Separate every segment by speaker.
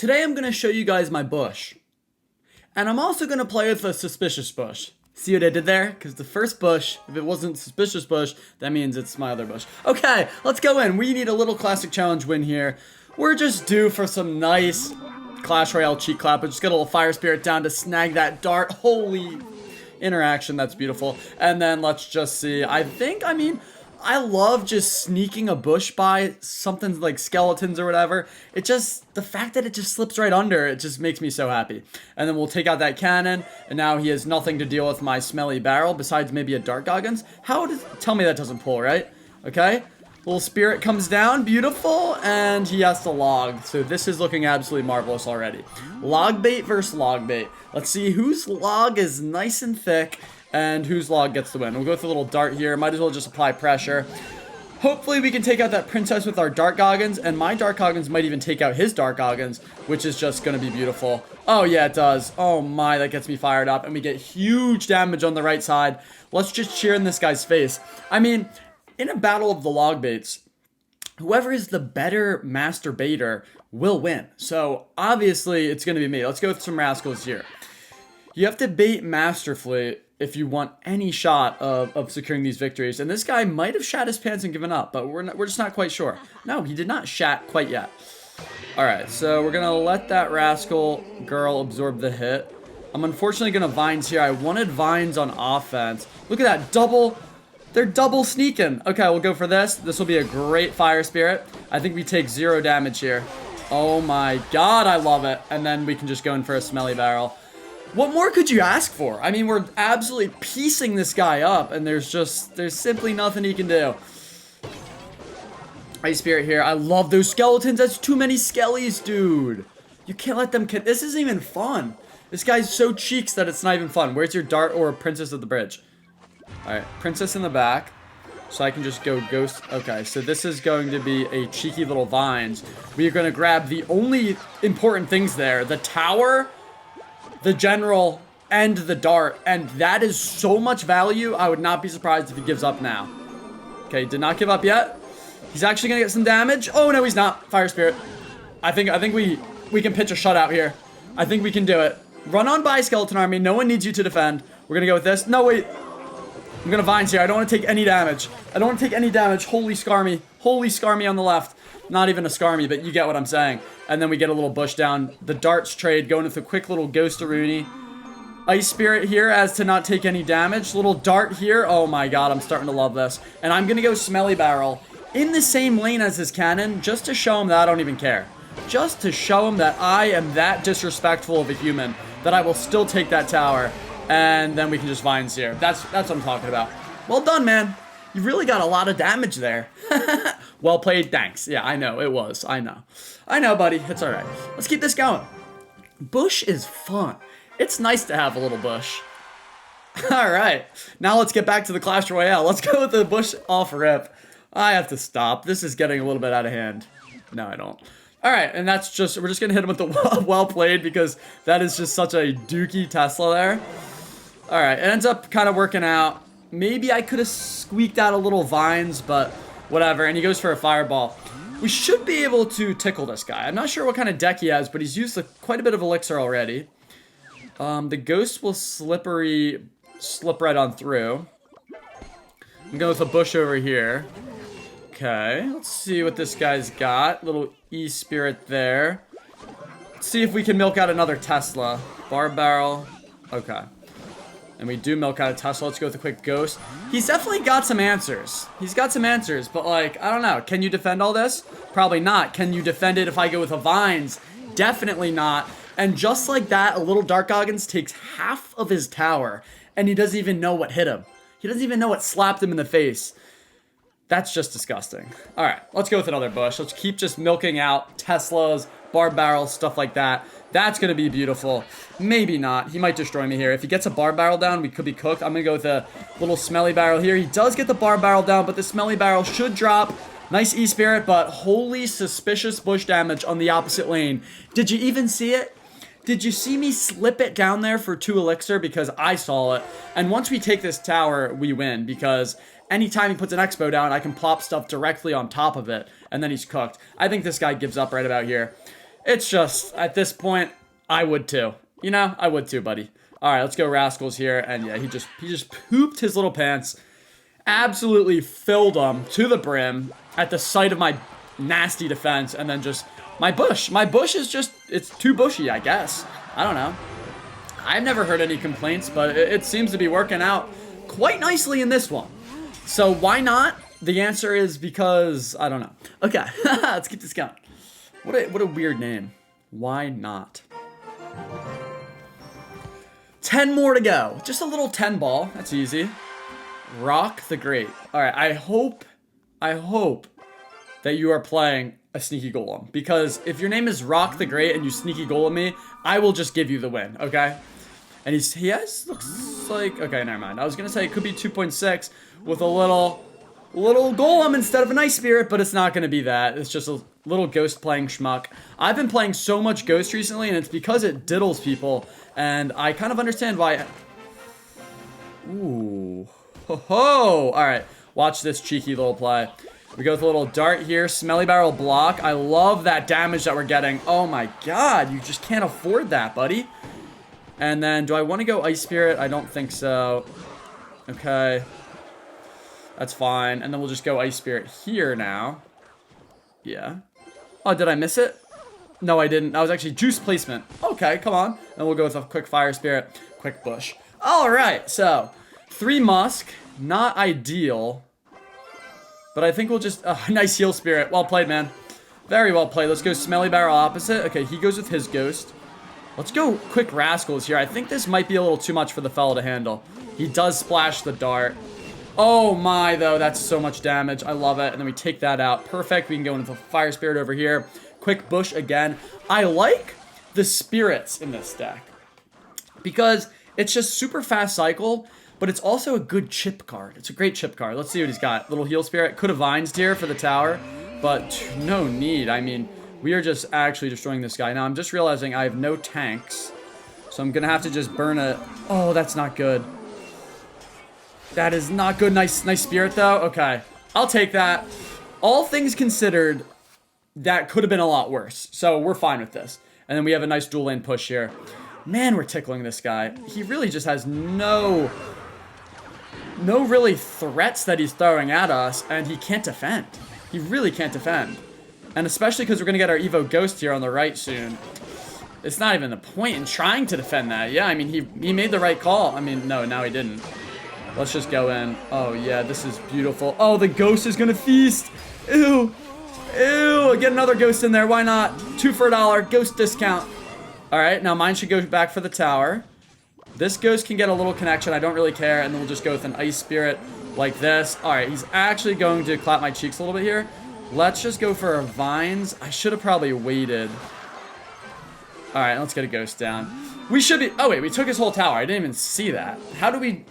Speaker 1: Today I'm going to show you guys my bush. And I'm also going to play with a suspicious bush. See what I did there? Because the first bush, if it wasn't suspicious bush, that means it's my other bush. Okay, let's go in. We need a little classic challenge win here. We're just due for some nice Clash Royale cheek clap. We'll just get a little fire spirit down to snag that dart. Holy interaction, that's beautiful. And then let's just see. I love just sneaking a bush by something like skeletons or whatever. It just, the fact that it just slips right under, it just makes me so happy. And then we'll take out that cannon, and now he has nothing to deal with my smelly barrel, besides maybe a dart goggins. Tell me that doesn't pull, right? Okay. Little spirit comes down, beautiful, and he has to log. So this is looking absolutely marvelous already. Log bait versus log bait. Let's see whose log is nice and thick and whose log gets the win. We'll go with a little dart here. Might as well just apply pressure. Hopefully we can take out that princess with our dart goggins, and my dart goggins might even take out his dart goggins, which is just going to be beautiful. Oh yeah, it does. Oh my, that gets me fired up, and we get huge damage on the right side. Let's just cheer in this guy's face. I mean, in a battle of the log baits, whoever is the better master baiter will win. So obviously it's going to be me. Let's go with some rascals here. You have to bait masterfully if you want any shot of securing these victories. And this guy might have shat his pants and given up, but we're just not quite sure. No, he did not shat quite yet. Alright, so we're going to let that rascal girl absorb the hit. I'm unfortunately going to vines here. I wanted vines on offense. Look at that, double. They're double sneaking. Okay, we'll go for this. This will be a great fire spirit. I think we take 0 damage here. Oh my god, I love it. And then we can just go in for a smelly barrel. What more could you ask for? I mean, we're absolutely piecing this guy up, and there's simply nothing he can do. Ice Spirit here. I love those skeletons. That's too many skellies, dude. You can't let them... This isn't even fun. This guy's so cheeks that it's not even fun. Where's your dart or princess at the bridge? Alright, princess in the back. So I can just go ghost. Okay, so this is going to be a cheeky little vines. We are going to grab the only important things there. The tower, the general, and the dart. And that is so much value, I would not be surprised if he gives up now. Okay, did not give up yet. He's actually gonna get some damage. Oh no, he's not. Fire spirit. I think we can pitch a shutout here. I think we can do it. Run on by, skeleton army. No one needs you to defend. We're gonna go with this. No, wait. I'm gonna vines here. I don't want to take any damage. I don't want to take any damage. Holy Scarmy. Holy Scarmy on the left. Not even a Scarmy, but you get what I'm saying. And then we get a little bush down. The darts trade, going with a quick little ghost-a-rooney. Ice Spirit here as to not take any damage. Little dart here. Oh my god, I'm starting to love this. And I'm gonna go Smelly Barrel in the same lane as his cannon, just to show him that I don't even care. Just to show him that I am that disrespectful of a human, that I will still take that tower. And then we can just vines here. That's what I'm talking about. Well done, man. You really got a lot of damage there. Well played, thanks. Yeah, I know, it was. I know. I know, buddy. It's alright. Let's keep this going. Bush is fun. It's nice to have a little bush. Alright. Now let's get back to the Clash Royale. Let's go with the bush off rip. I have to stop. This is getting a little bit out of hand. No, I don't. Alright, and that's just... We're just gonna hit him with the well played, because that is just such a dookie Tesla there. Alright, it ends up kind of working out. Maybe I could have squeaked out a little vines, but whatever. And he goes for a fireball. We should be able to tickle this guy. I'm not sure what kind of deck he has, but he's used quite a bit of elixir already. The ghost will slip right on through. I'm going with a bush over here. Okay, let's see what this guy's got. Little E-Spirit there. Let's see if we can milk out another Tesla. Bar barrel. Okay. And we do milk out a Tesla. Let's go with a quick ghost. He's definitely got some answers. He's got some answers, but like, I don't know. Can you defend all this? Probably not. Can you defend it if I go with a vines? Definitely not. And just like that, a little Dark Goggins takes half of his tower, and he doesn't even know what hit him. He doesn't even know what slapped him in the face. That's just disgusting. All right, let's go with another bush. Let's keep just milking out Teslas, bar barrels, stuff like that. That's going to be beautiful. Maybe not. He might destroy me here. If he gets a bar barrel down, we could be cooked. I'm going to go with a little smelly barrel here. He does get the bar barrel down, but the smelly barrel should drop. Nice E-Spirit, but holy suspicious bush damage on the opposite lane. Did you even see it? Did you see me slip it down there for 2 elixir? Because I saw it. And once we take this tower, we win. Because anytime he puts an expo down, I can plop stuff directly on top of it. And then he's cooked. I think this guy gives up right about here. It's just, at this point, I would too. You know, I would too, buddy. All right, let's go Rascals here. And yeah, he just pooped his little pants. Absolutely filled them to the brim at the sight of my nasty defense. And then just, my bush. My bush is just, it's too bushy, I guess. I don't know. I've never heard any complaints, but it seems to be working out quite nicely in this one. So why not? The answer is because, I don't know. Okay, let's keep this going. What a weird name. Why not? 10 more to go. Just a little 10 ball. That's easy. Rock the Great. All right, I hope that you are playing a sneaky golem, because if your name is Rock the Great and you sneaky golem me, I will just give you the win, okay? And looks like, okay, never mind. I was gonna say it could be 2.6 with a little golem instead of an ice spirit, but it's not gonna be that. It's just a little ghost playing schmuck. I've been playing so much ghost recently, and it's because it diddles people, and I kind of understand why. Ooh, ho ho! All right, watch this cheeky little play. We go with a little dart here, smelly barrel block. I love that damage that we're getting. Oh my god, you just can't afford that, buddy. And then, do I want to go Ice Spirit? I don't think so. Okay. That's fine. And then we'll just go Ice Spirit here now. Yeah. Oh, did I miss it? No, I didn't. That was actually juice placement. Okay, come on. And we'll go with a quick Fire Spirit, quick Bush. Alright, so 3 Musk. Not ideal. But I think we'll just... nice Heal Spirit. Well played, man. Very well played. Let's go Smelly Barrel opposite. Okay, he goes with his Ghost. Let's go quick Rascals here. I think this might be a little too much for the fella to handle. He does splash the dart. Oh my, though. That's so much damage. I love it. And then we take that out. Perfect. We can go into the Fire Spirit over here. Quick Bush again. I like the Spirits in this deck, because it's just super fast cycle, but it's also a good chip card. It's a great chip card. Let's see what he's got. Little Heal Spirit. Could have Vines here for the tower, but no need. I mean, we are just actually destroying this guy. Now, I'm just realizing I have no tanks, so I'm going to have to just burn it. Oh, that's not good. That is not good. Nice Spirit, though. Okay, I'll take that. All things considered, that could have been a lot worse, so we're fine with this. And then we have a nice dual lane push here. Man, we're tickling this guy. He really just has no really threats that he's throwing at us, and he can't defend. He really can't defend. And especially because we're going to get our Evo Ghost here on the right soon. It's not even the point in trying to defend that. Yeah, I mean, he made the right call. I mean, no, now he didn't. Let's just go in. Oh, yeah, this is beautiful. Oh, the Ghost is going to feast. Ew. Ew, get another Ghost in there. Why not? 2 for $1. Ghost discount. All right, now mine should go back for the tower. This Ghost can get a little connection. I don't really care. And then we'll just go with an Ice Spirit like this. All right, he's actually going to clap my cheeks a little bit here. Let's just go for our Vines. I should have probably waited. All right, let's get a Ghost down. We should be... Oh, wait, we took his whole tower. I didn't even see that. How do we...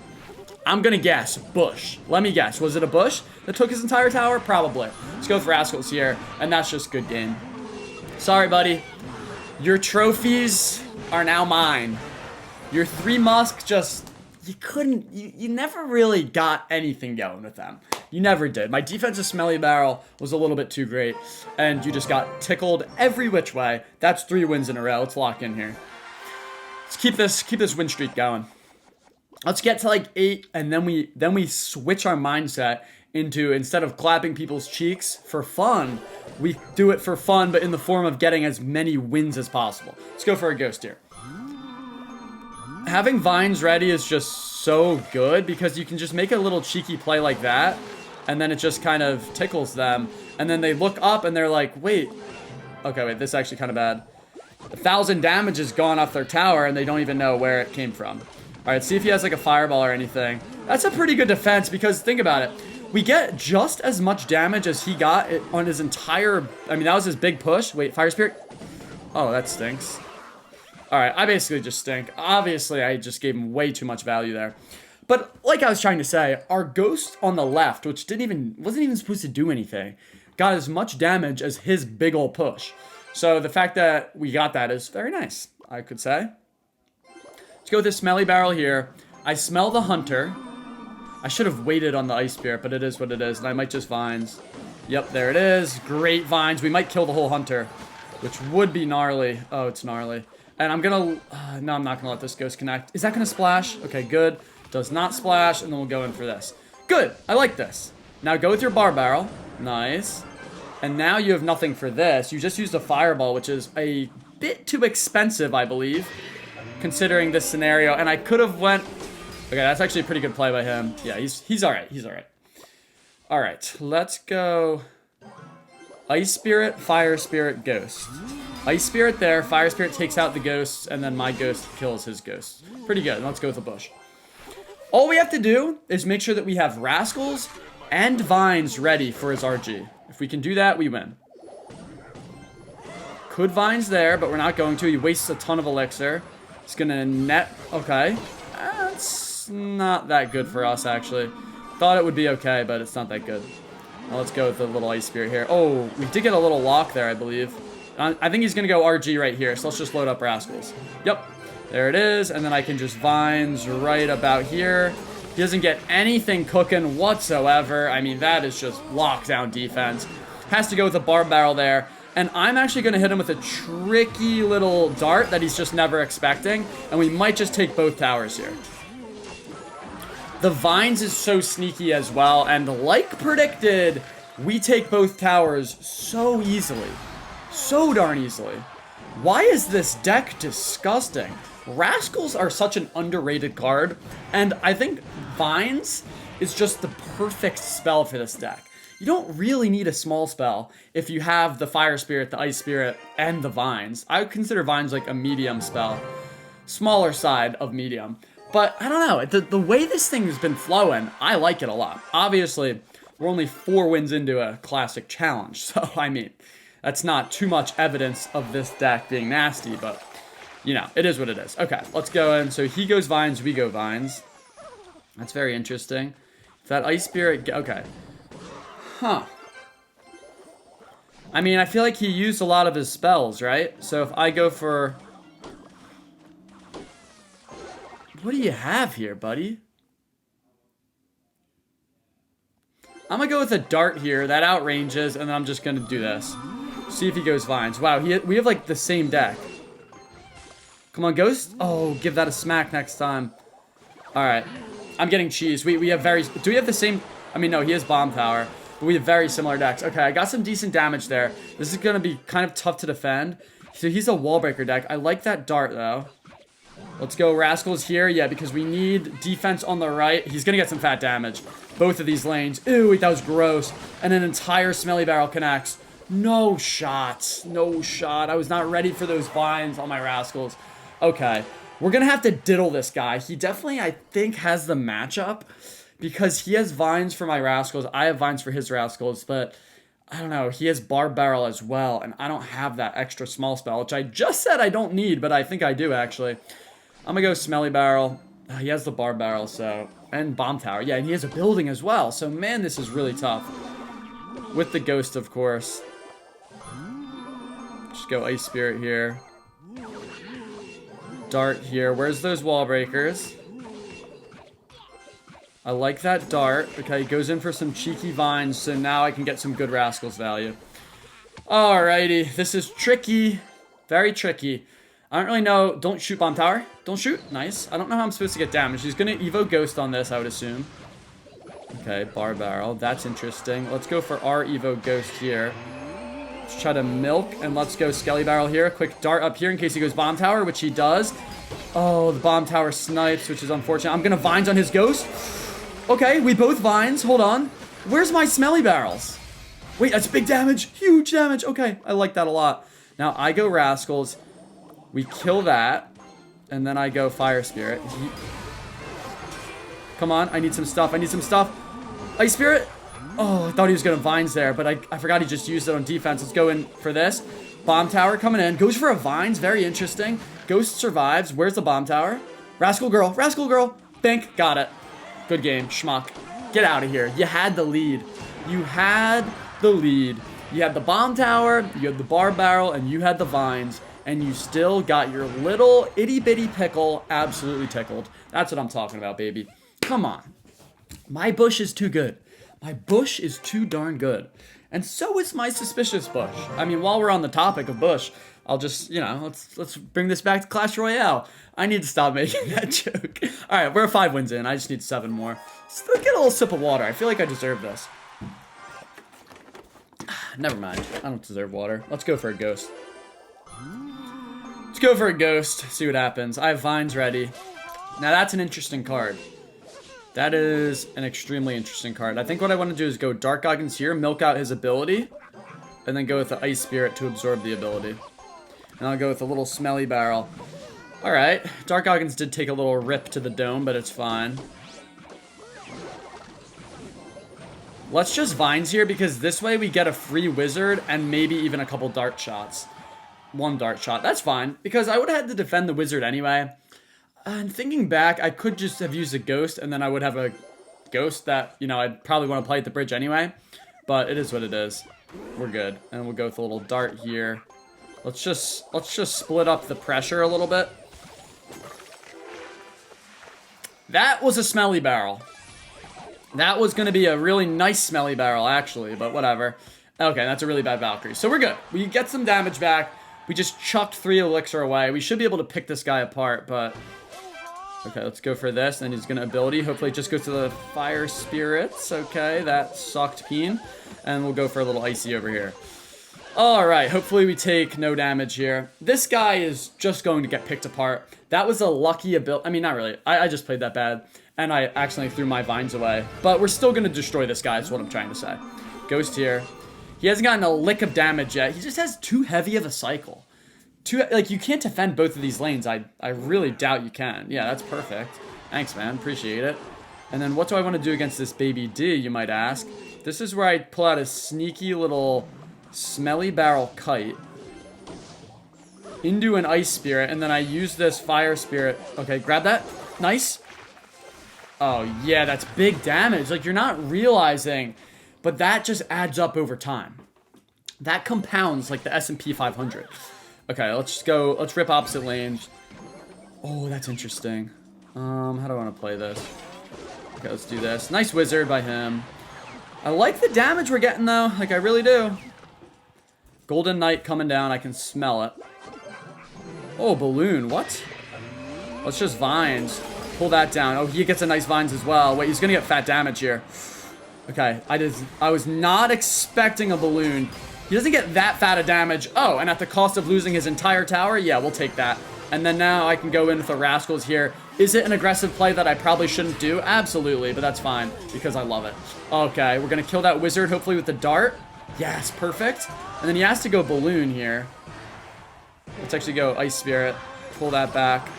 Speaker 1: I'm going to guess. Bush. Let me guess. Was it a Bush that took his entire tower? Probably. Let's go with Rascals here, and that's just good game. Sorry, buddy. Your trophies are now mine. Your 3 Musk just... You couldn't... You never really got anything going with them. You never did. My defensive Smelly Barrel was a little bit too great, and you just got tickled every which way. That's 3 wins in a row. Let's lock in here. Let's keep this win streak going. Let's get to like 8, and then we switch our mindset into, instead of clapping people's cheeks for fun, we do it for fun, but in the form of getting as many wins as possible. Let's go for a Ghost here. Having Vines ready is just so good, because you can just make a little cheeky play like that, and then it just kind of tickles them, and then they look up and they're like, wait, okay, wait, this is actually kind of bad. 1,000 damage is gone off their tower, and they don't even know where it came from. All right, see if he has like a fireball or anything. That's a pretty good defense, because think about it. We get just as much damage as he got on his entire... I mean, that was his big push. Wait, Fire Spirit? Oh, that stinks. All right, I basically just stink. Obviously, I just gave him way too much value there. But like I was trying to say, our Ghost on the left, which wasn't even supposed to do anything, got as much damage as his big ol' push. So the fact that we got that is very nice, I could say. Let's go with this Smelly Barrel here. I smell the Hunter. I should have waited on the Ice Spirit, but it is what it is, and I might just Vines. Yep, there it is. Great Vines. We might kill the whole Hunter. which would be gnarly. Oh, it's gnarly. And I'm gonna, no, I'm not gonna let this ghost connect. Is that gonna splash? Okay, good. Does not splash, and then we'll go in for this. Good, I like this. Now go with your bar barrel. Nice. And now you have nothing for this. You just used a fireball, which is a bit too expensive, I believe, considering this scenario. And I could have went, okay, that's actually a pretty good play by him. Yeah, he's all right, he's all right. All right, let's go Ice Spirit, Fire Spirit, Ghost. Ice Spirit there, Fire Spirit takes out the ghosts, and then my ghost kills his ghosts. Pretty good. Let's go with the bush. All we have to do is make sure that we have Rascals and Vines ready for his RG. If we can do that, we win. Could Vines there, but we're not going to. He wastes a ton of elixir. It's going to net. Okay. That's not that good for us, actually. Thought it would be okay, but it's not that good. Well, let's go with the little Ice Spirit here. Oh, we did get a little lock there, I believe. I think he's going to go RG right here, so let's just load up Rascals. Yep, there it is, and then I can just Vines right about here. He doesn't get anything cooking whatsoever. I mean, that is just lockdown defense. Has to go with a bar barrel there, and I'm actually going to hit him with a tricky little dart that he's just never expecting, and we might just take both towers here. The Vines is so sneaky as well, and like predicted, we take both towers so easily. So darn easily. Why is this deck disgusting? Rascals are such an underrated card, and I think Vines is just the perfect spell for this deck. You don't really need a small spell if you have the Fire Spirit, the Ice Spirit, and the Vines. I would consider Vines like a medium spell. Smaller side of medium. But, I don't know, the way this thing has been flowing, I like it a lot. Obviously, we're only 4 wins into a classic challenge, so, I mean, that's not too much evidence of this deck being nasty, but, you know, it is what it is. Okay, let's go in. So he goes Vines, we go Vines. That's very interesting. If that Ice Spirit, okay. Huh. I mean, I feel like he used a lot of his spells, right? So if I go for... What do you have here, buddy? I'm gonna go with a dart here. That outranges, and then I'm just gonna do this. See if he goes Vines. Wow, we have like the same deck. Come on, Ghost. Oh, give that a smack next time. Alright. I'm getting cheese. We have very... Do we have the same... I mean, no, he has Bomb Tower. But we have very similar decks. Okay, I got some decent damage there. This is gonna be kind of tough to defend. So he's a wall breaker deck. I like that dart, though. Let's go Rascals here. Yeah, because we need defense on the right. He's going to get some fat damage. Both of these lanes. Ew, that was gross. And an entire Smelly Barrel connects. No shot. No shot. I was not ready for those Vines on my Rascals. Okay. We're going to have to diddle this guy. He definitely, I think, has the matchup. Because he has Vines for my Rascals. I have Vines for his Rascals. But, I don't know. He has Bar Barrel as well. And I don't have that extra small spell. Which I just said I don't need. But I think I do, actually. I'm gonna go Smelly Barrel. He has the Bar Barrel, so... And Bomb Tower. Yeah, and he has a building as well. So, man, this is really tough. With the Ghost, of course. Just go Ice Spirit here. Dart here. Where's those wall breakers? I like that dart. Okay, he goes in for some cheeky Vines, so now I can get some good Rascals value. Alrighty. This is tricky. Very tricky. I don't really know. Don't shoot Bomb Tower. Don't shoot. Nice. I don't know how I'm supposed to get damage. He's going to Evo Ghost on this, I would assume. Okay, Bar Barrel. That's interesting. Let's go for our Evo Ghost here. Let's try to milk, and let's go Skelly Barrel here. Quick dart up here in case he goes Bomb Tower, which he does. Oh, the Bomb Tower snipes, which is unfortunate. I'm going to Vines on his Ghost. Okay, we both Vines. Hold on. Where's my Smelly Barrels? Wait, that's big damage. Huge damage. Okay, I like that a lot. Now, I go Rascals. We kill that, and then I go Fire Spirit. Come on, I need some stuff. I need some stuff. Ice Spirit. Oh, I thought he was going to Vines there, but I forgot he just used it on defense. Let's go in for this. Bomb Tower coming in. Goes for a Vines. Very interesting. Ghost survives. Where's the Bomb Tower? Rascal Girl. Rascal Girl. Bink. Got it. Good game. Schmuck. Get out of here. You had the lead. You had the lead. You had the Bomb Tower, you had the Bar Barrel, and you had the Vines. And you still got your little itty-bitty pickle absolutely tickled. That's what I'm talking about, baby. Come on. My bush is too good. My bush is too darn good. And so is my suspicious bush. I mean, while we're on the topic of bush, I'll just, you know, let's bring this back to Clash Royale. I need to stop making that joke. All right, we're 5 wins in. I just need 7 more. Let's get a little sip of water. I feel like I deserve this. Never mind. I don't deserve water. Let's go for a ghost. Let's go for a ghost. See what happens. I have vines ready. Now that's an interesting card. That is an extremely interesting card. I think what I want to do is go Dark Goggins here, milk out his ability, and then go with the Ice Spirit to absorb the ability. And I'll go with a little Smelly Barrel. Alright, Dark Goggins did take a little rip to the dome, but it's fine. Let's just Vines here, because this way we get a free Wizard and maybe even a couple dart shots. 1 dart shot. That's fine, because I would have had to defend the Wizard anyway. And thinking back, I could just have used a Ghost, and then I would have a Ghost that, you know, I'd probably want to play at the bridge anyway. But it is what it is. We're good. And we'll go with a little dart here. Let's just split up the pressure a little bit. That was a Smelly Barrel. That was going to be a really nice Smelly Barrel, actually, but whatever. Okay, that's a really bad Valkyrie. So we're good. We get some damage back. We just chucked 3 elixir away. We should be able to pick this guy apart, but... Okay, let's go for this. And he's going to ability. Hopefully it just goes to the Fire Spirits. Okay, that sucked peen. And we'll go for a little Icy over here. Alright, hopefully we take no damage here. This guy is just going to get picked apart. That was a lucky ability. I mean, not really. I just played that bad. And I accidentally threw my vines away. But we're still going to destroy this guy, is what I'm trying to say. Ghost here. He hasn't gotten a lick of damage yet. He just has too heavy of a cycle. Like, you can't defend both of these lanes. I really doubt you can. Yeah, that's perfect. Thanks, man. Appreciate it. And then what do I want to do against this baby D, you might ask? This is where I pull out a sneaky little Smelly Barrel Kite into an Ice Spirit, and then I use this Fire Spirit. Okay, grab that. Nice. Oh, yeah, that's big damage. Like, you're not realizing, but that just adds up over time. That compounds like the S&P 500. Okay, let's go. Let's rip opposite lanes. Oh, that's interesting. How do I want to play this? Okay, let's do this. Nice Wizard by him. I like the damage we're getting, though. Like, I really do. Golden Knight coming down. I can smell it. Oh, Balloon. What? Let's just Vines. Pull that down. Oh, he gets a nice Vines as well. Wait, he's going to get fat damage here. Okay, I was not expecting a Balloon. He doesn't get that fat of damage. Oh, and at the cost of losing his entire tower? Yeah, we'll take that. And then now I can go in with the Rascals here. Is it an aggressive play that I probably shouldn't do? Absolutely, but that's fine because I love it. Okay, we're going to kill that Wizard, hopefully with the dart. Yes, perfect. And then he has to go Balloon here. Let's actually go Ice Spirit. Pull that back.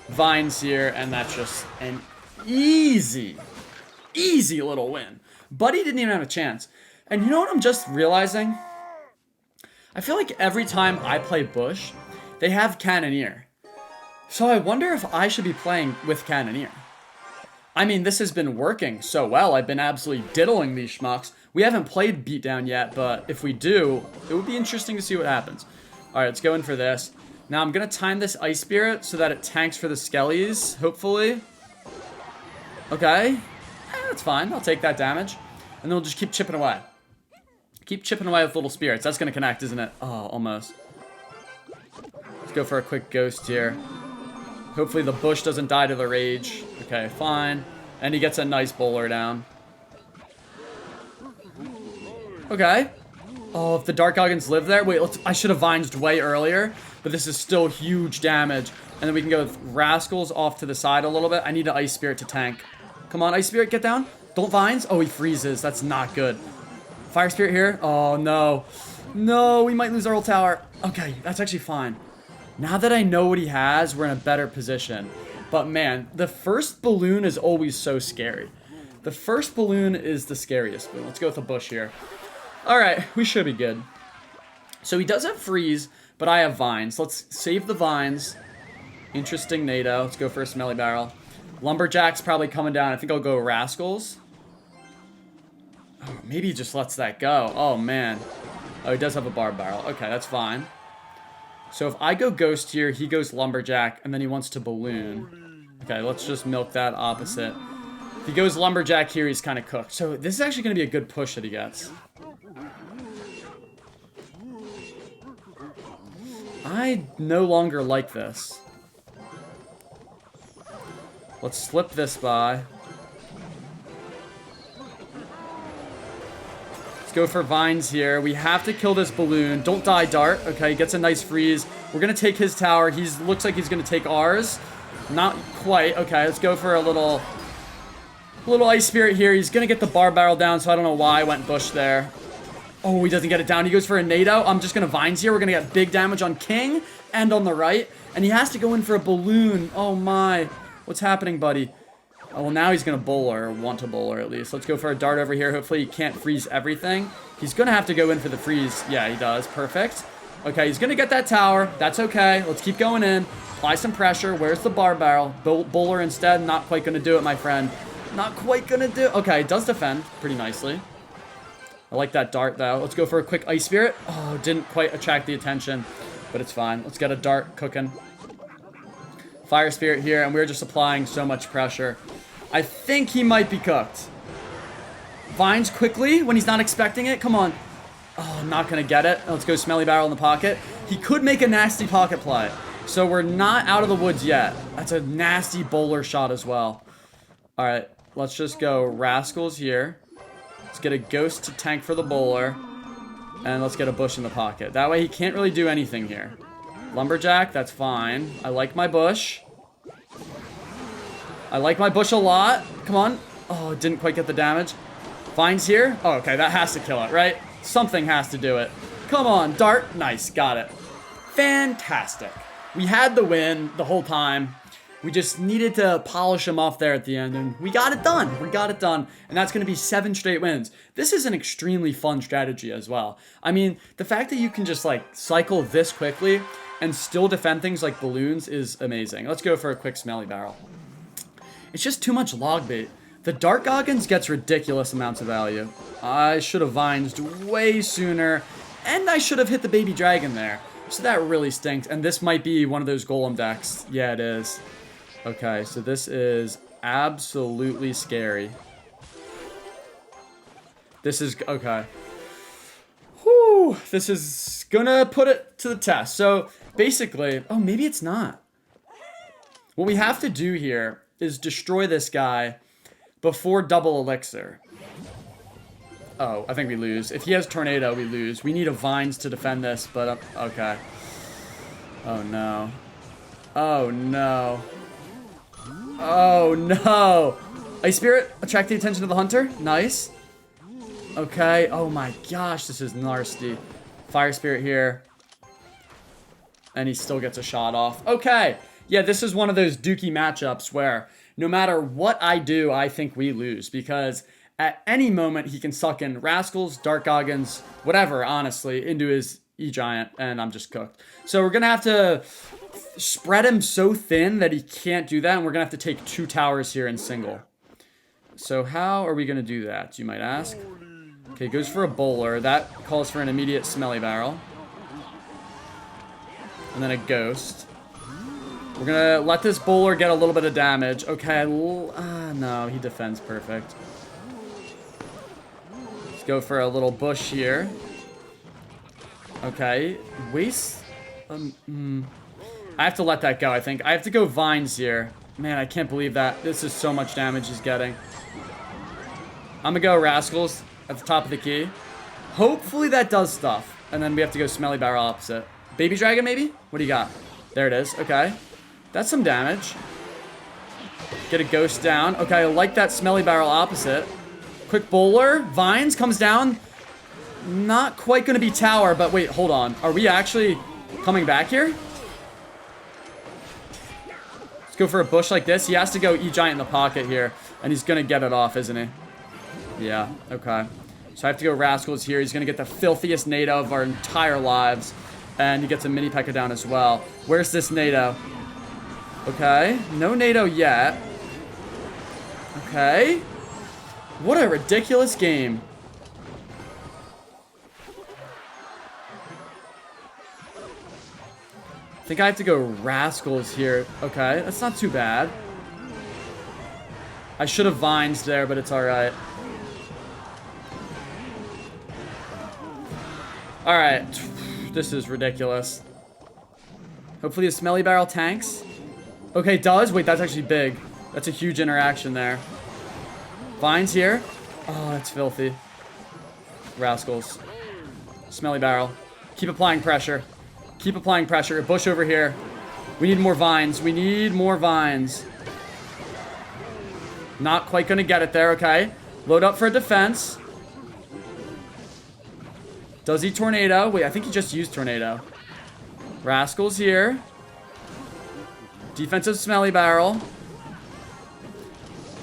Speaker 1: Vines here, and that's just an easy little win. Buddy didn't even have a chance. And you know what I'm just realizing? I feel like every time I play Bush, they have Cannoneer. So I wonder if I should be playing with Cannoneer. I mean, this has been working so well. I've been absolutely diddling these schmucks. We haven't played Beatdown yet, but if we do, it would be interesting to see what happens. Alright, let's go in for this. Now I'm going to time this Ice Spirit so that it tanks for the Skellies, hopefully. Okay. That's fine. I'll take that damage. And then we'll just keep chipping away. Keep chipping away with little spirits. That's going to connect, isn't it? Oh, almost. Let's go for a quick Ghost here. Hopefully the Bush doesn't die to the Rage. Okay, fine. And he gets a nice bowler down. Okay. Oh, if the Dark Goggins live there. Wait, I should have Vinesed way earlier. But this is still huge damage. And then we can go with Rascals off to the side a little bit. I need an Ice Spirit to tank. Come on, Ice Spirit, get down. Don't Vines. Oh, he freezes. That's not good. Fire Spirit here. Oh, no. No, we might lose our whole tower. Okay, that's actually fine. Now that I know what he has, we're in a better position. But, man, the first Balloon is always so scary. The first Balloon is the scariest Balloon. Let's go with a Bush here. All right, we should be good. So he does have Freeze, but I have Vines. Let's save the Vines. Interesting NATO. Let's go for a Smelly Barrel. Lumberjack's probably coming down. I think I'll go Rascals. Oh, maybe he just lets that go. Oh, man. Oh, he does have a Barb Barrel. Okay, that's fine. So if I go Ghost here, he goes Lumberjack, and then he wants to Balloon. Okay, let's just milk that opposite. If he goes Lumberjack here, he's kind of cooked. So this is actually going to be a good push that he gets. I no longer like this. Let's slip this by. Let's go for vines here. We have to kill this balloon. Don't die, Dart. Okay, he gets a nice freeze. We're going to take his tower. Looks like he's going to take ours. Not quite. Okay, let's go for a little ice spirit here. He's going to get the bar barrel down, so I don't know why I went bush there. Oh, he doesn't get it down. He goes for a NATO. I'm just going to vines here. We're going to get big damage on King and on the right. And he has to go in for a balloon. Oh, my. What's happening, buddy? Oh, well, now he's going to bowler, or want to bowler at least. Let's go for a dart over here. Hopefully he can't freeze everything. He's going to have to go in for the freeze. Yeah, he does. Perfect. Okay, he's going to get that tower. That's okay. Let's keep going in. Apply some pressure. Where's the bar barrel? Bowler instead. Not quite going to do it, my friend. Not quite going to do it. Okay, it does defend pretty nicely. I like that dart, though. Let's go for a quick ice spirit. Oh, didn't quite attract the attention, but it's fine. Let's get a dart cooking. Fire spirit here, and we're just applying so much pressure. I think he might be cooked. Vines quickly when he's not expecting it. Come on. Oh, I'm not going to get it. Let's go smelly barrel in the pocket. He could make a nasty pocket play. So we're not out of the woods yet. That's a nasty bowler shot as well. All right, let's just go rascals here. Let's get a ghost to tank for the bowler. And let's get a bush in the pocket. That way he can't really do anything here. Lumberjack, that's fine. I like my bush. I like my bush a lot. Come on. Oh, didn't quite get the damage. Vines here. Oh, okay, that has to kill it, right? Something has to do it. Come on, dart. Nice, got it. Fantastic. We had the win the whole time. We just needed to polish him off there at the end, and we got it done. We got it done, and that's going to be 7 straight wins. This is an extremely fun strategy as well. I mean, the fact that you can just, like, cycle this quickly and still defend things like balloons is amazing. Let's go for a quick smelly barrel. It's just too much log bait. The Dart Goggins gets ridiculous amounts of value. I should have vines way sooner, and I should have hit the baby dragon there. So that really stinks, and this might be one of those golem decks. Yeah, it is. Okay, so this is absolutely scary. This is, okay. Whew, this is gonna put it to the test. So, basically, oh, maybe it's not. What we have to do here is destroy this guy before double elixir. Oh, I think we lose. If he has tornado, we lose. We need a vines to defend this, but, okay. Oh, no. Oh, no. Oh, no. Ice Spirit, attract the attention of the hunter. Nice. Okay. Oh, my gosh. This is nasty. Fire Spirit here. And he still gets a shot off. Okay. Yeah, this is one of those dookie matchups where no matter what I do, I think we lose. Because at any moment, he can suck in Rascals, Dark Goggins, whatever, honestly, into his E-Giant. And I'm just cooked. So we're going to have to spread him so thin that he can't do that, and we're gonna have to take 2 towers here in single. So how are we gonna do that, you might ask? Okay, goes for a bowler. That calls for an immediate smelly barrel. And then a ghost. We're gonna let this bowler get a little bit of damage. Okay, no, he defends perfect. Let's go for a little bush here. Okay, waste... I have to let that go, I think. I have to go vines here. Man, I can't believe that. This is so much damage he's getting. I'm gonna go Rascals at the top of the key. Hopefully that does stuff. And then we have to go Smelly Barrel opposite. Baby Dragon, maybe? What do you got? There it is. Okay. That's some damage. Get a Ghost down. Okay, I like that Smelly Barrel opposite. Quick Bowler. Vines comes down. Not quite gonna be Tower, but wait, hold on. Are we actually coming back here? Let's go for a bush like this. He has to go E-Giant in the pocket here. And he's going to get it off, isn't he? Yeah, okay. So I have to go Rascals here. He's going to get the filthiest NATO of our entire lives. And he gets a mini P.E.K.K.A down as well. Where's this NATO? Okay. No NATO yet. Okay. What a ridiculous game. I think I have to go Rascals here. Okay, that's not too bad. I should have vines there, but it's alright. Alright. This is ridiculous. Hopefully the Smelly Barrel tanks. Okay, it does. Wait, that's actually big. That's a huge interaction there. Vines here. Oh, that's filthy. Rascals. Smelly Barrel. Keep applying pressure. Keep applying pressure. A bush over here. We need more vines. We need more vines. Not quite gonna get it there, okay. Load up for defense. Does he tornado? Wait, I think he just used tornado. Rascals here. Defensive Smelly Barrel.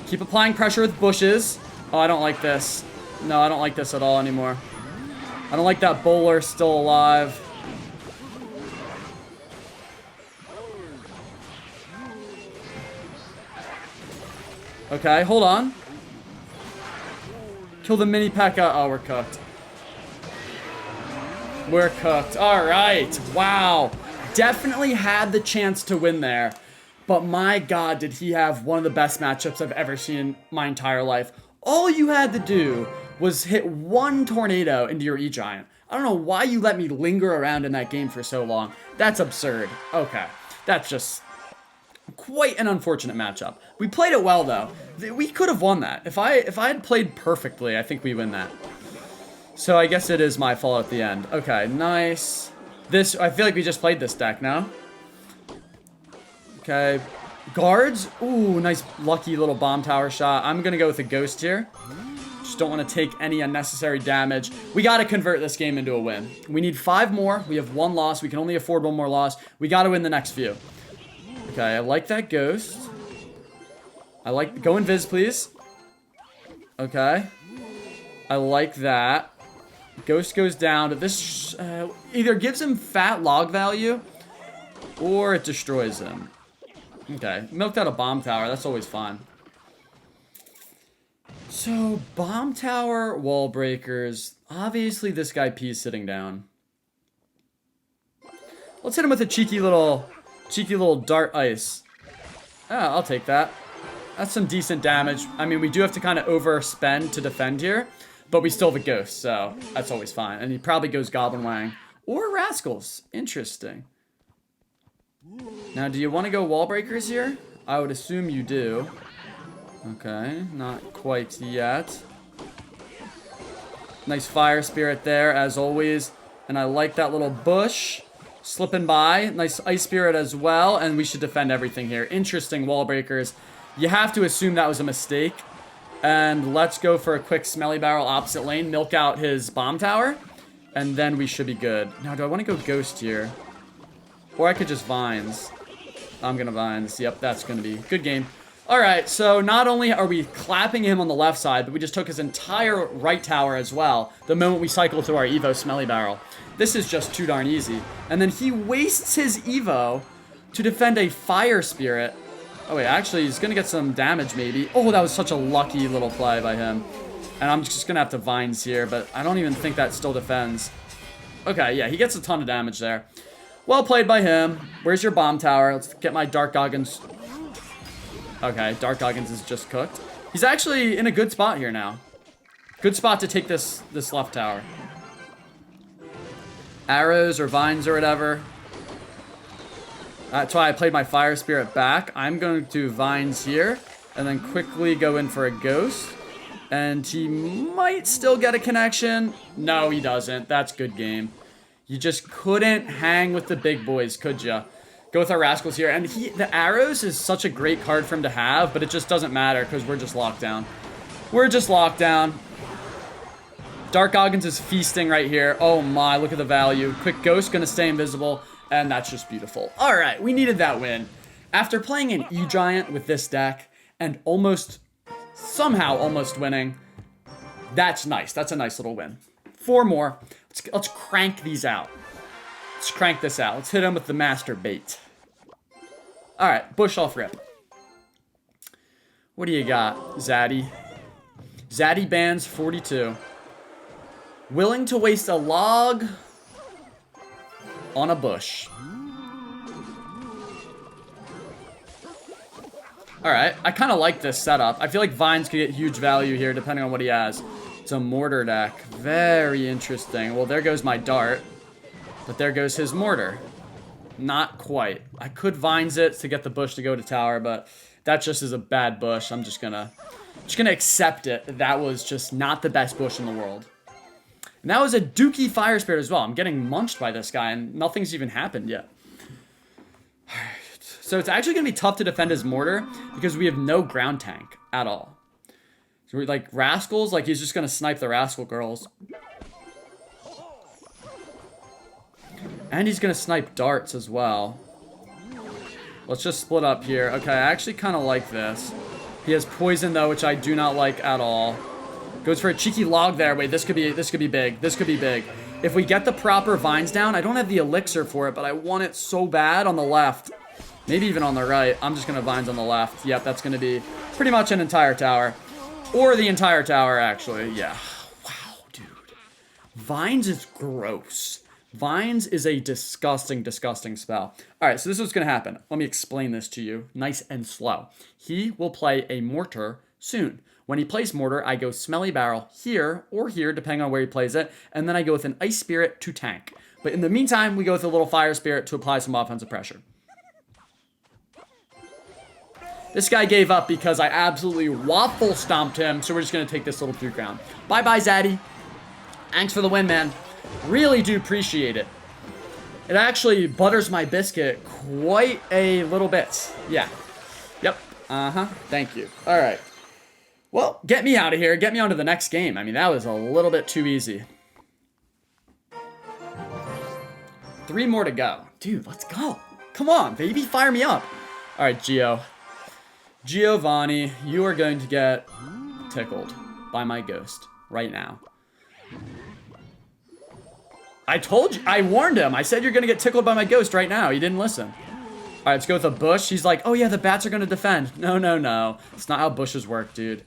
Speaker 1: Keep applying pressure with bushes. Oh, I don't like this. No, I don't like this at all anymore. I don't like that bowler still alive. Okay, hold on. Kill the mini P.E.K.K.A. Oh, we're cooked. We're cooked. All right. Wow. Definitely had the chance to win there. But my God, did he have one of the best matchups I've ever seen in my entire life. All you had to do was hit one tornado into your E-Giant. I don't know why you let me linger around in that game for so long. That's absurd. Okay. That's just quite an unfortunate matchup. We played it well, though. We could have won that. If I had played perfectly, I think we win that. So I guess it is my fault at the end. Okay, nice. This, I feel like we just played this deck now. Okay. Guards. Ooh, nice lucky little bomb tower shot. I'm going to go with a ghost here. Just don't want to take any unnecessary damage. We got to convert this game into a win. We need 5 more. We have 1 loss. We can only afford 1 more loss. We got to win the next few. Okay, I like that ghost. I like... Go invis, please. Okay. I like that. Ghost goes down. This either gives him fat log value or it destroys him. Okay. Milked out a bomb tower. That's always fun. So, bomb tower, wall breakers. Obviously, this guy P's sitting down. Let's hit him with a cheeky little dart ice. Ah, I'll take that. That's some decent damage. I mean, we do have to kind of overspend to defend here, but we still have a ghost, so that's always fine. And he probably goes Goblin Wang or Rascals. Interesting. Now, do you want to go wall breakers here? I would assume you do. Okay, not quite yet. Nice fire spirit there, as always. And I like that little bush. Slipping by. Nice ice spirit as well. And we should defend everything here. Interesting wall breakers. You have to assume that was a mistake. And let's go for a quick Smelly Barrel opposite lane. Milk out his bomb tower. And then we should be good. Now, do I want to go ghost here? Or I could just vines. I'm going to vines. Yep, that's going to be good game. Alright, so not only are we clapping him on the left side, but we just took his entire right tower as well the moment we cycle to our Evo Smelly Barrel. This is just too darn easy. And then he wastes his Evo to defend a Fire Spirit. Oh wait, actually he's going to get some damage maybe. Oh, that was such a lucky little play by him. And I'm just going to have to vines here, but I don't even think that still defends. Okay, yeah, he gets a ton of damage there. Well played by him. Where's your bomb tower? Let's get my Dark Goggins. Okay, Dark Goggins is just cooked. He's actually in a good spot here now. Good spot to take this left tower. Arrows or vines or whatever. That's why I played my Fire Spirit back. I'm going to vines here and then quickly go in for a ghost. And he might still get a connection. No, he doesn't. That's good game. You just couldn't hang with the big boys, could ya? Go with our Rascals here. And the arrows is such a great card for him to have, but it just doesn't matter because we're just locked down. We're just locked down. Dark Goggins is feasting right here. Oh my, look at the value. Quick Ghost gonna stay invisible, and that's just beautiful. All right, we needed that win. After playing an E-Giant with this deck and somehow almost winning, that's nice. That's a nice little win. 4 more. Let's crank these out. Let's crank this out. Let's hit him with the Master Bait. Alright, Bush off rip. What do you got, Zaddy? Zaddy bans 42. Willing to waste a log on a bush. Alright, I kind of like this setup. I feel like Vines could get huge value here depending on what he has. It's a mortar deck. Very interesting. Well, there goes my dart. But there goes his mortar. Not quite. I could vines it to get the bush to go to tower, but that just is a bad bush. I'm just gonna accept it. That was just not the best bush in the world. And that was a Dookie Fire Spirit as well. I'm getting munched by this guy, and nothing's even happened yet. Alright. So it's actually going to be tough to defend his mortar, because we have no ground tank at all. So we're like, Rascals, like he's just going to snipe the Rascal girls. And he's going to snipe darts as well. Let's just split up here. Okay, I actually kind of like this. He has poison, though, which I do not like at all. Goes for a cheeky log there. Wait, this could be big. This could be big. If we get the proper vines down, I don't have the elixir for it, but I want it so bad on the left. Maybe even on the right. I'm just going to vines on the left. Yep, that's going to be pretty much an entire tower. Or the entire tower, actually. Yeah. Wow, dude. Vines is gross. Vines is a disgusting, disgusting spell. All right, so this is what's going to happen. Let me explain this to you nice and slow. He will play a mortar soon. When he plays mortar, I go Smelly Barrel here or here, depending on where he plays it, and then I go with an Ice Spirit to tank. But in the meantime, we go with a little Fire Spirit to apply some offensive pressure. This guy gave up because I absolutely waffle stomped him, so we're just going to take this little 3 ground. Bye-bye, Zaddy. Thanks for the win, man. Really do appreciate it. It actually butters my biscuit quite a little bit. Yeah. Yep. Uh-huh. Thank you. All right. Well, get me out of here. Get me on to the next game. I mean, that was a little bit too easy. 3 more to go. Dude, let's go. Come on, baby. Fire me up. All right, Giovanni, you are going to get tickled by my ghost right now. I told you. I warned him. I said you're going to get tickled by my ghost right now. He didn't listen. All right, let's go with a bush. He's like, oh, yeah, the bats are going to defend. No, no, no. It's not how bushes work, dude.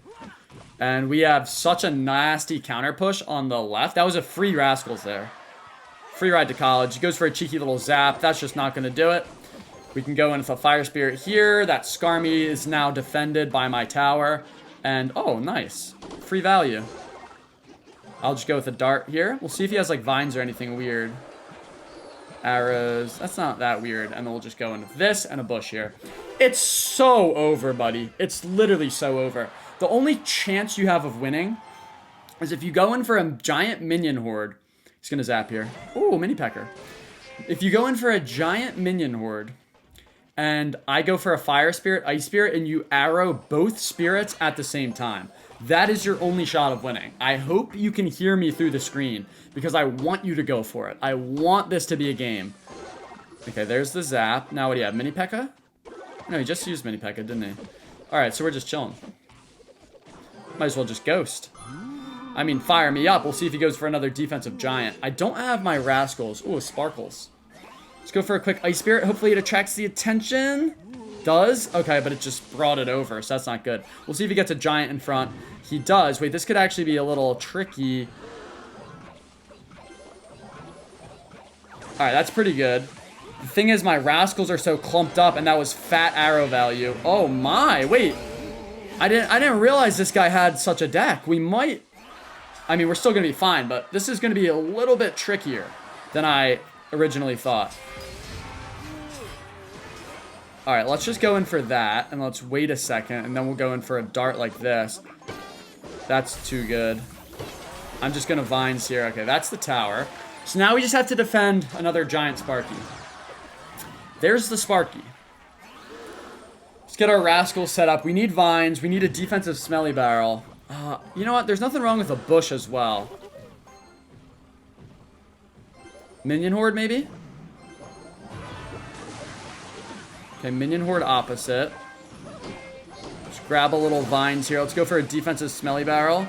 Speaker 1: And we have such a nasty counter push on the left. That was a free Rascals there. Free ride to college. He goes for a cheeky little zap. That's just not going to do it. We can go in with a Fire Spirit here. That Skarmy is now defended by my tower. And, oh, nice. Free value. I'll just go with a dart here. We'll see if he has, like, vines or anything weird. Arrows. That's not that weird. And then we'll just go into this and a bush here. It's so over, buddy. It's literally so over. The only chance you have of winning is if you go in for a giant minion horde. He's going to zap here. Ooh, mini pecker. If you go in for a giant minion horde and I go for a Fire Spirit, Ice Spirit, and you arrow both spirits at the same time, that is your only shot of winning. I hope you can hear me through the screen because I want you to go for it. I want this to be a game. Okay, there's the zap. Now what do you have? Mini P.E.K.K.A.? No, he just used Mini P.E.K.K.A, didn't he? Alright, so we're just chilling. Might as well just ghost. I mean, fire me up. We'll see if he goes for another defensive giant. I don't have my Rascals. Ooh, Sparkles. Let's go for a quick Ice Spirit. Hopefully it attracts the attention. Does? Okay, but it just brought it over, so that's not good. We'll see if he gets a giant in front. He does. Wait, this could actually be a little tricky. Alright, that's pretty good. The thing is, my Rascals are so clumped up, and that was fat arrow value. Oh my, wait. I didn't realize this guy had such a deck. We might... I mean, we're still going to be fine, but this is going to be a little bit trickier than I originally thought. Alright, let's just go in for that, and let's wait a second, and then we'll go in for a dart like this. That's too good. I'm just going to vines here. Okay, that's the tower. So now we just have to defend another giant Sparky. There's the Sparky. Let's get our Rascals set up. We need vines. We need a defensive Smelly Barrel. You know what? There's nothing wrong with a bush as well. Minion Horde, maybe? Okay, Minion Horde opposite. Just grab a little vines here. Let's go for a defensive Smelly Barrel.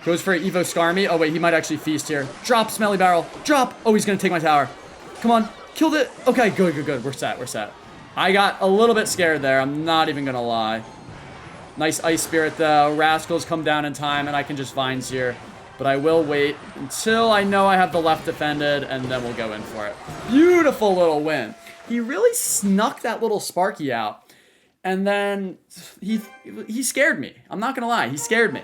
Speaker 1: Goes for an Evo Skarmy. Oh, wait, he might actually feast here. Drop Smelly Barrel. Drop! Oh, he's going to take my tower. Come on. Killed it. Okay, good, good, good. We're set, we're set. I got a little bit scared there. I'm not even going to lie. Nice Ice Spirit, though. Rascals come down in time, and I can just vines here. But I will wait until I know I have the left defended, and then we'll go in for it. Beautiful little win. He really snuck that little Sparky out. And then he scared me. I'm not going to lie. He scared me.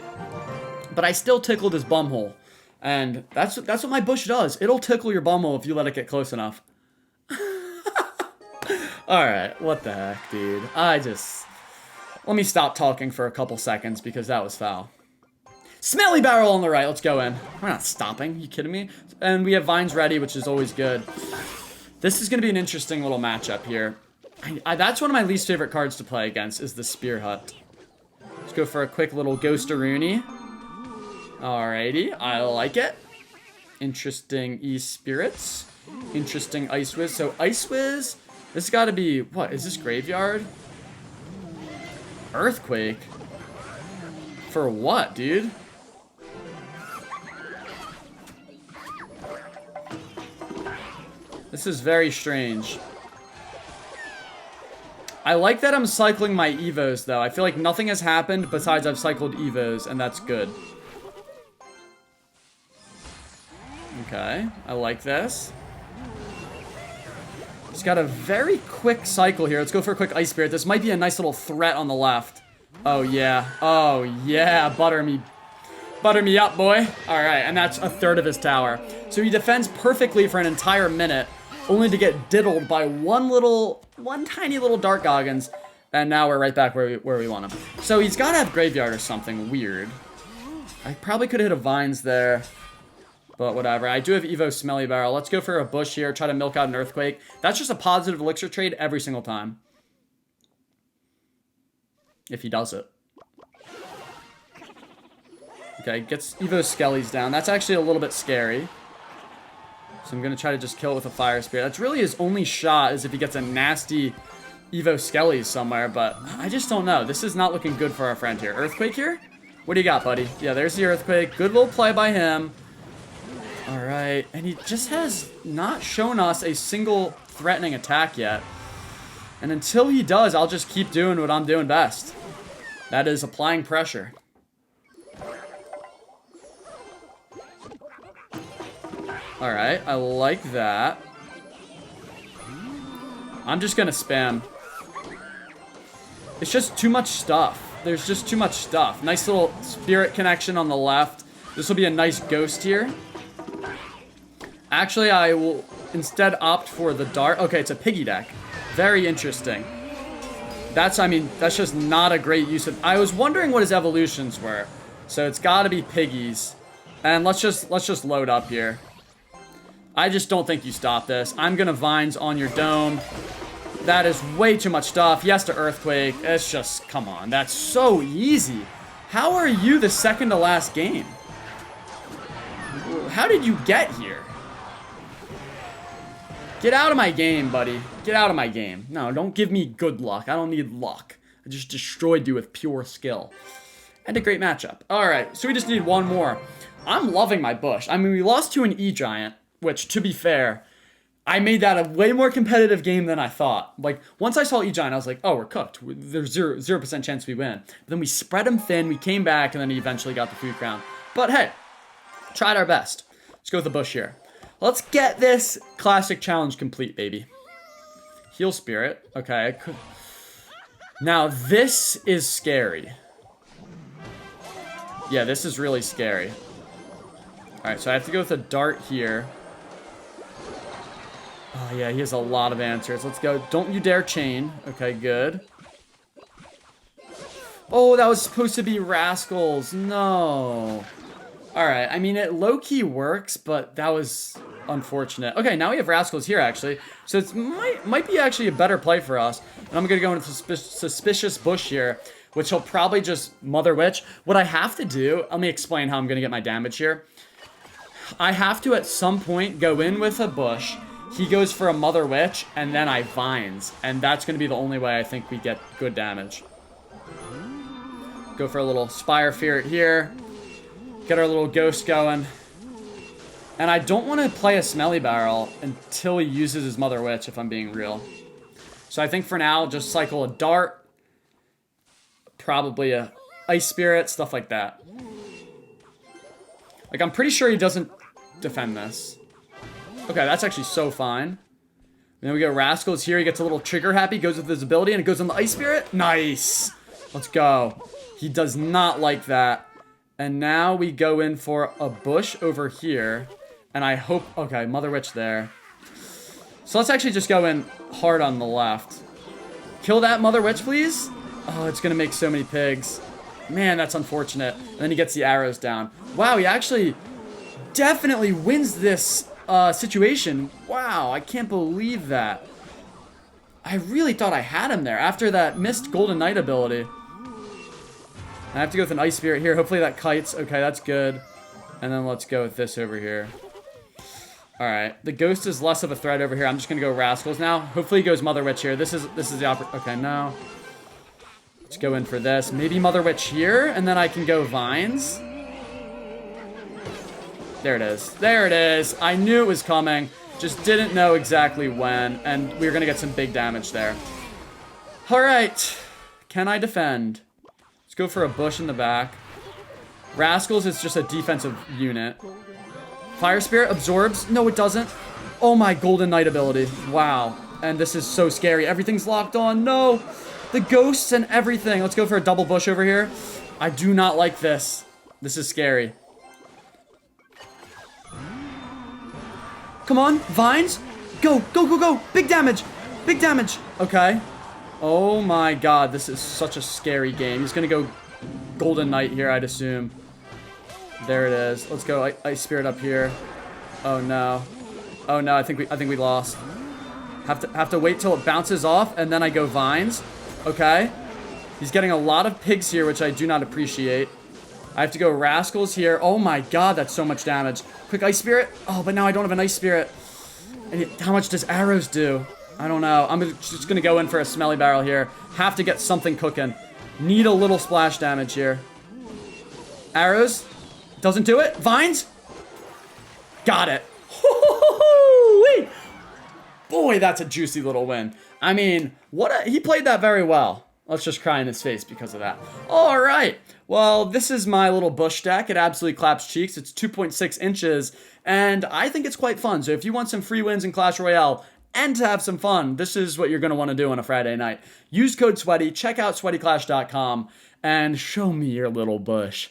Speaker 1: But I still tickled his bumhole. And that's what my bush does. It'll tickle your bumhole if you let it get close enough. Alright, what the heck, dude? Let me stop talking for a couple seconds because that was foul. Smelly barrel on the right, let's go in. We're not stopping, you kidding me? And we have vines ready, which is always good. This is going to be an interesting little matchup here. That's one of my least favorite cards to play against, is the Spear Hut. Let's go for a quick little Ghost-a-Rooney. Alrighty, I like it. Interesting E-Spirits. Interesting Ice Whiz. So Ice Whiz, this has got to be, what, is this Graveyard? Earthquake? For what, dude? This is very strange. I like that I'm cycling my Evos, though. I feel like nothing has happened besides I've cycled Evos, and that's good. Okay, I like this. It's got a very quick cycle here. Let's go for a quick Ice Spirit. This might be a nice little threat on the left. Oh, yeah. Oh, yeah. Butter me up, boy. All right, and that's a third of his tower. So he defends perfectly for an entire minute, only to get diddled by one tiny little Dark Goggins, and now we're right back where we want him. So he's got to have Graveyard or something weird. I probably could have hit a Vines there, but whatever. I do have Evo Smelly Barrel. Let's go for a Bush here, try to milk out an Earthquake. That's just a positive elixir trade every single time. If he does it. Okay, gets Evo Skellies down. That's actually a little bit scary. So I'm going to try to just kill it with a Fire Spirit. That's really his only shot, is if he gets a nasty Evo Skellies somewhere, but I just don't know. This is not looking good for our friend here. Earthquake here? What do you got, buddy? Yeah, there's the Earthquake. Good little play by him. Alright, and he just has not shown us a single threatening attack yet. And until he does, I'll just keep doing what I'm doing best. That is applying pressure. Alright, I like that. I'm just gonna spam. It's just too much stuff. There's just too much stuff. Nice little spirit connection on the left. This will be a nice ghost here. Actually, I will instead opt for the dart. Okay, it's a piggy deck. Very interesting. That's just not a great use of... I was wondering what his evolutions were. So it's gotta be piggies. And let's just load up here. I just don't think you stop this. I'm gonna Vines on your dome. That is way too much stuff. Yes to Earthquake. It's just, come on. That's so easy. How are you the second to last game? How did you get here? Get out of my game, buddy. Get out of my game. No, don't give me good luck. I don't need luck. I just destroyed you with pure skill. And a great matchup. Alright, so we just need one more. I'm loving my Bush. I mean, we lost to an E-Giant, which, to be fair, I made that a way more competitive game than I thought. Like, once I saw E-Giant, I was like, oh, we're cooked. There's 0% chance we win. But then we spread him thin, we came back, and then he eventually got the food crown. But hey, tried our best. Let's go with the Bush here. Let's get this classic challenge complete, baby. Heal Spirit. Okay. Now, this is scary. Yeah, this is really scary. Alright, so I have to go with a dart here. Oh, yeah, he has a lot of answers. Let's go. Don't you dare chain. Okay, good. Oh, that was supposed to be Rascals. No. Alright, I mean, it low-key works, but that was unfortunate. Okay, now we have Rascals here, actually. So it might be actually a better play for us. And I'm going to go into Suspicious Bush here, which he'll probably just Mother Witch. What I have to do, let me explain how I'm going to get my damage here. I have to, at some point, go in with a Bush. He goes for a Mother Witch, and then I Vines. And that's going to be the only way I think we get good damage. Go for a little Spire Ferret here. Get our little ghost going. And I don't want to play a Smelly Barrel until he uses his Mother Witch, if I'm being real. So I think for now, just cycle a Dart. Probably a Ice Spirit, stuff like that. Like, I'm pretty sure he doesn't defend this. Okay, that's actually so fine. And then we go Rascals here. He gets a little trigger happy, goes with his ability, and it goes on the Ice Spirit. Nice. Let's go. He does not like that. And now we go in for a Bush over here. And I hope... Okay, Mother Witch there. So let's actually just go in hard on the left. Kill that Mother Witch, please. Oh, it's going to make so many pigs. Man, that's unfortunate. And then he gets the arrows down. Wow, he actually definitely wins this situation. Wow, I can't believe that. I really thought I had him there after that missed Golden Knight ability. I have to go with an Ice Spirit here. Hopefully that kites. Okay, that's good. And then let's go with this over here. Alright, the Ghost is less of a threat over here. I'm just going to go Rascals now. Hopefully he goes Mother Witch here. This is the okay, no. Let's go in for this. Maybe Mother Witch here, and then I can go Vines. There it is. There it is. I knew it was coming. Just didn't know exactly when, and we were going to get some big damage there. Alright. Can I defend? Let's go for a bush in the back. Rascals is just a defensive unit. Fire Spirit absorbs. No, it doesn't. Oh, my Golden Knight ability. Wow. And this is so scary. Everything's locked on. No. The ghosts and everything. Let's go for a double bush over here. I do not like this. This is scary. Come on. Vines. Go. Go, go, go. Big damage. Big damage. Okay. Oh, my God. This is such a scary game. He's going to go Golden Knight here, I'd assume. There it is. Let's go Ice Spirit up here. Oh no. Oh no, I think we lost. Have to wait till it bounces off and then I go Vines. Okay. He's getting a lot of pigs here, which I do not appreciate. I have to go Rascals here. Oh my God, that's so much damage. Quick Ice Spirit. Oh, but now I don't have an Ice Spirit. And how much does arrows do? I don't know. I'm just gonna go in for a Smelly Barrel here. Have to get something cooking. Need a little splash damage here. Arrows. Doesn't do it. Vines. Got it. Boy, that's a juicy little win. I mean, he played that very well. Let's just cry in his face because of that. All right. Well, this is my little bush deck. It absolutely claps cheeks. It's 2.6 inches, and I think it's quite fun. So if you want some free wins in Clash Royale and to have some fun, this is what you're going to want to do on a Friday night. Use code SWEATY, check out sweatyclash.com, and show me your little bush.